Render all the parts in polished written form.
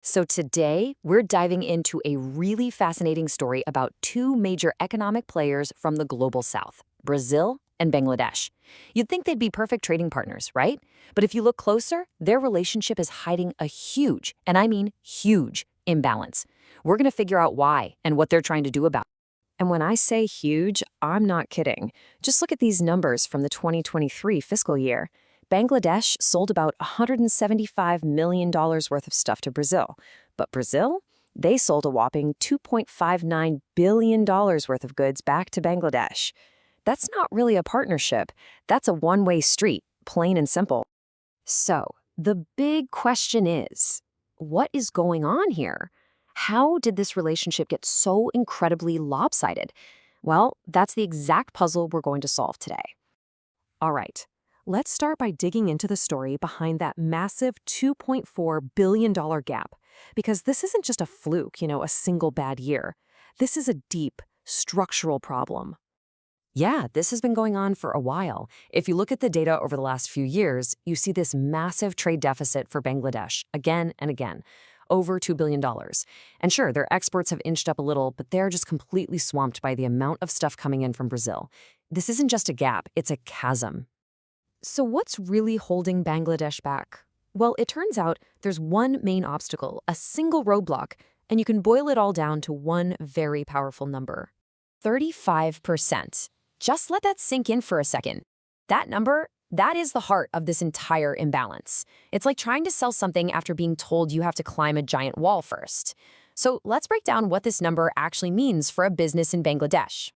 So today, we're diving into a really fascinating story about two major economic players from the global south, Brazil and Bangladesh. You'd think they'd be perfect trading partners, right? But if you look closer, their relationship is hiding a huge, and I mean huge, imbalance. We're going to figure out why and what they're trying to do about it. And when I say huge, I'm not kidding. Just look at these numbers from the 2023 fiscal year. Bangladesh sold about $175 million worth of stuff to Brazil. But Brazil? They sold a whopping $2.59 billion worth of goods back to Bangladesh. That's not really a partnership. That's a one-way street, plain and simple. So, the big question is, what is going on here? How did this relationship get so incredibly lopsided? Well, that's the exact puzzle we're going to solve today. All right, let's start by digging into the story behind that massive $2.4 billion gap. Because this isn't just a fluke, a single bad year. This is a deep, structural problem. Yeah, this has been going on for a while. If you look at the data over the last few years, you see this massive trade deficit for Bangladesh again and again, over $2 billion. And sure, their exports have inched up a little, but they're just completely swamped by the amount of stuff coming in from Brazil. This isn't just a gap, it's a chasm. So what's really holding Bangladesh back? Well, it turns out there's one main obstacle, a single roadblock, and you can boil it all down to one very powerful number: 35%. Just let that sink in for a second. That number, that is the heart of this entire imbalance. It's like trying to sell something after being told you have to climb a giant wall first. So let's break down what this number actually means for a business in Bangladesh.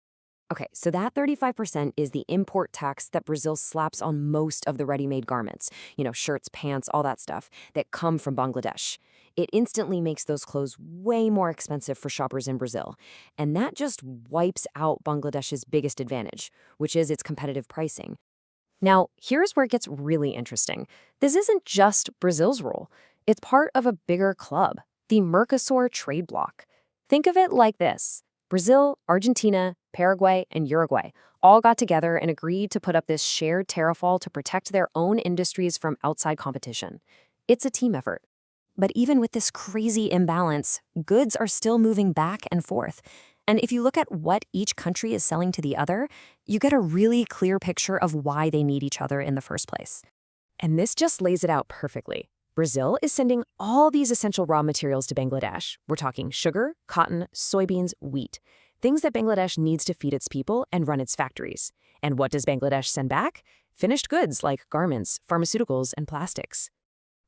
Okay, so that 35% is the import tax that Brazil slaps on most of the ready-made garments, shirts, pants, all that stuff, that come from Bangladesh. It instantly makes those clothes way more expensive for shoppers in Brazil. And that just wipes out Bangladesh's biggest advantage, which is its competitive pricing. Now, here's where it gets really interesting. This isn't just Brazil's role. It's part of a bigger club, the Mercosur trade bloc. Think of it like this. Brazil, Argentina, Paraguay, and Uruguay all got together and agreed to put up this shared tariff wall to protect their own industries from outside competition. It's a team effort. But even with this crazy imbalance, goods are still moving back and forth. And if you look at what each country is selling to the other, you get a really clear picture of why they need each other in the first place. And this just lays it out perfectly. Brazil is sending all these essential raw materials to Bangladesh. We're talking sugar, cotton, soybeans, wheat, things that Bangladesh needs to feed its people and run its factories. And what does Bangladesh send back? Finished goods like garments, pharmaceuticals, and plastics.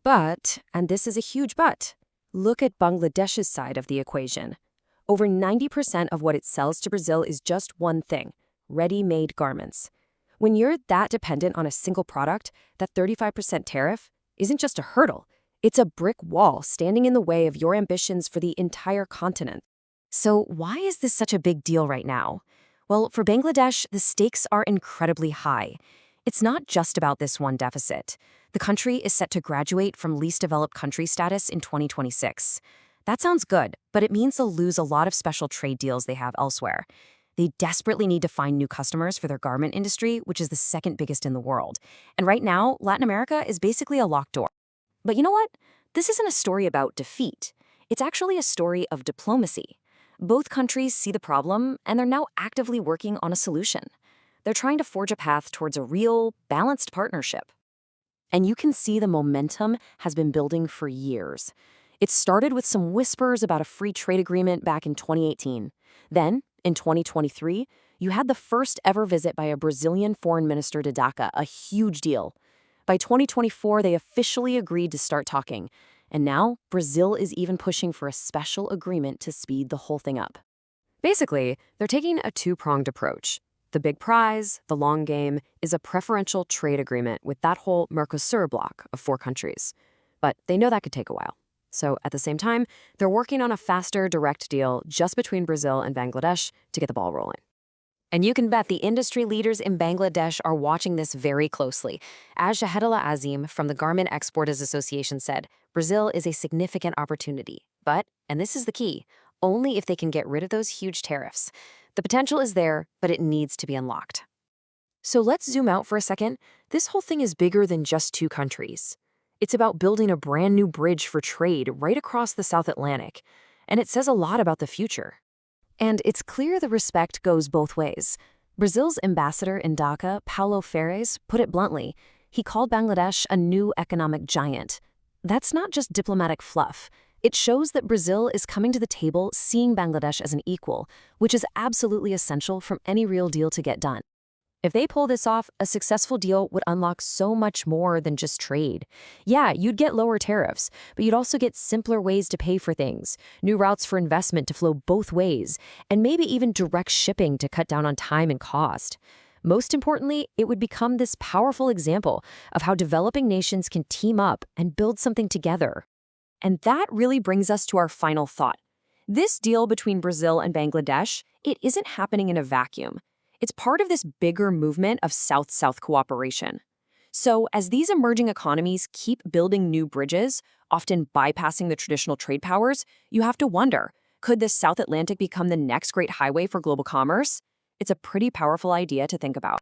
But, and this is a huge but, look at Bangladesh's side of the equation. Over 90% of what it sells to Brazil is just one thing: ready-made garments. When you're that dependent on a single product, that 35% tariff isn't just a hurdle. It's a brick wall standing in the way of your ambitions for the entire continent. So why is this such a big deal right now? Well, for Bangladesh, the stakes are incredibly high. It's not just about this one deficit. The country is set to graduate from least developed country status in 2026. That sounds good, but it means they'll lose a lot of special trade deals they have elsewhere. They desperately need to find new customers for their garment industry, which is the second biggest in the world. And right now, Latin America is basically a locked door. But you know what? This isn't a story about defeat. It's actually a story of diplomacy. Both countries see the problem, and they're now actively working on a solution. They're trying to forge a path towards a real, balanced partnership. And you can see the momentum has been building for years. It started with some whispers about a free trade agreement back in 2018. Then, in 2023, you had the first ever visit by a Brazilian foreign minister to Dhaka, a huge deal. By 2024, they officially agreed to start talking. And now, Brazil is even pushing for a special agreement to speed the whole thing up. Basically, they're taking a two-pronged approach. The big prize, the long game, is a preferential trade agreement with that whole Mercosur bloc of 4 countries. But they know that could take a while. So at the same time, they're working on a faster, direct deal just between Brazil and Bangladesh to get the ball rolling. And you can bet the industry leaders in Bangladesh are watching this very closely. As Shahidullah Azim from the Garment Exporters Association said, Brazil is a significant opportunity. But, and this is the key, only if they can get rid of those huge tariffs. The potential is there, but it needs to be unlocked. So let's zoom out for a second. This whole thing is bigger than just 2 countries. It's about building a brand new bridge for trade right across the South Atlantic, and it says a lot about the future. And it's clear the respect goes both ways. Brazil's ambassador in Dhaka, Paulo Ferreira, put it bluntly. He called Bangladesh a new economic giant. That's not just diplomatic fluff. It shows that Brazil is coming to the table seeing Bangladesh as an equal, which is absolutely essential from any real deal to get done. If they pull this off, a successful deal would unlock so much more than just trade. Yeah, you'd get lower tariffs, but you'd also get simpler ways to pay for things, new routes for investment to flow both ways, and maybe even direct shipping to cut down on time and cost. Most importantly, it would become this powerful example of how developing nations can team up and build something together. And that really brings us to our final thought. This deal between Brazil and Bangladesh, it isn't happening in a vacuum. It's part of this bigger movement of South-South cooperation. So as these emerging economies keep building new bridges, often bypassing the traditional trade powers, you have to wonder, could the South Atlantic become the next great highway for global commerce? It's a pretty powerful idea to think about.